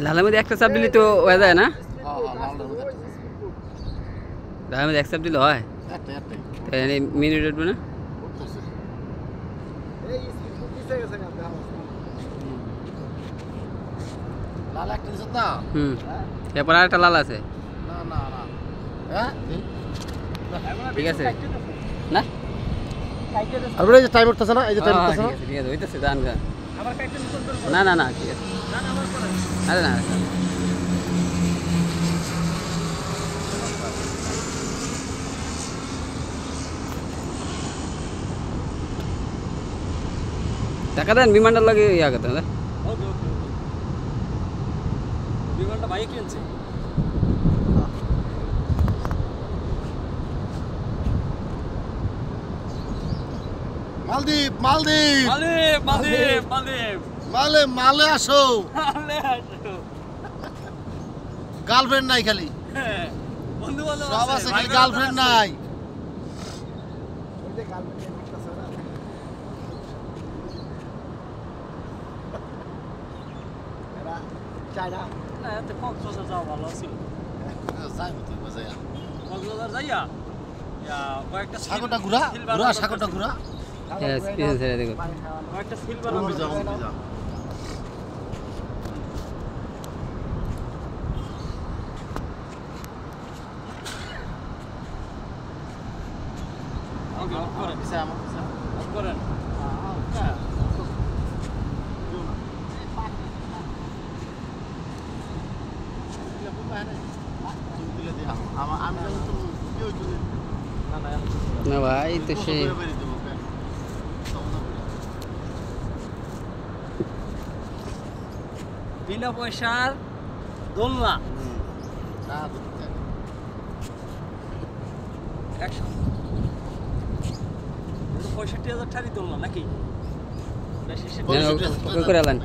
লালের মধ্যে একটা চাপ দিলে তো হয়ে যায় না? লালের মধ্যে এক চাপ দিলে হয়? মিনিট উঠবে না? এরপর আর একটা লাল আছে। ঠিক আছে না? আপনার এই যে টাইম উঠতেছে না, এই যে টাইম উঠতেছে না, ঠিক আছে হইতেছে দান গান। না না না ঠিক আছে। আরে না টাকা দেন বিমানটার লাগে ইয়া করতে হবে। বিমানটা ভাই কিনছে। মালদ্বীপ মালদ্বীপ মালদ্বীপ মালদ্বীপ মালদ্বীপ মালে মালে আসো, মালে আসো। গার্লফ্রেন্ড নাই খালি, বন্ধু বান্ধব সব আছে খালি গার্লফ্রেন্ড নাই। সাগরটা ঘুরা ঘুরা, সাগরটা ঘুরা। না ভাই তো সে বিনা পয়সার দোলনা 65,000 টাকা দোলনা নাকি? করে আলেন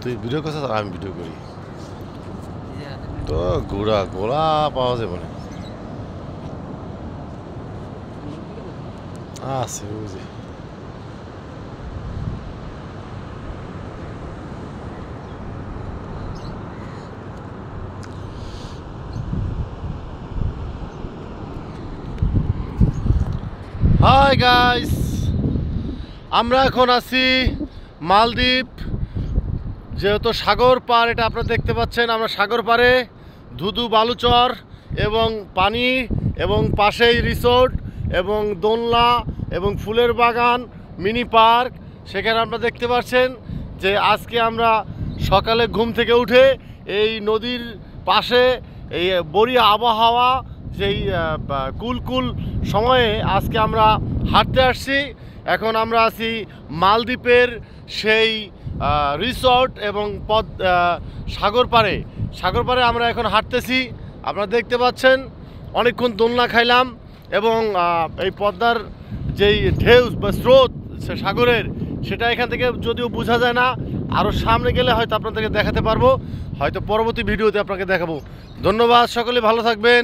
তুই ভিডিও করছিস আর আমি ভিডিও করি তো ঘোড়া ঘোড়া পাওয়া যাবে না আছে বুঝি। হাই গাইস, আমরা এখন আছি মালদ্বীপ। যেহেতু সাগর পার, এটা আপনারা দেখতে পাচ্ছেন, আমরা সাগর পারে ধুধু বালুচর এবং পানি এবং পাশেই রিসোর্ট এবং দোলনা এবং ফুলের বাগান, মিনি পার্ক। সেখানে আপনারা দেখতে পাচ্ছেন যে আজকে আমরা সকালে ঘুম থেকে উঠে এই নদীর পাশে এই বড়িয়া আবহাওয়া, যেই কুল সময়ে আজকে আমরা হাঁটতে আসছি। এখন আমরা আছি মালদ্বীপের সেই রিসর্ট এবং সাগর পাড়ে আমরা এখন হাঁটতেছি। আপনারা দেখতে পাচ্ছেন অনেকক্ষণ দোলনা খাইলাম এবং এই পদ্মার যেই ঢেউ বা স্রোত সাগরের, সেটা এখান থেকে যদিও বোঝা যায় না, আরও সামনে গেলে হয়তো আপনাদেরকে দেখাতে পারবো, হয়তো পরবর্তী ভিডিওতে আপনাকে দেখাবো। ধন্যবাদ, সকলে ভালো থাকবেন।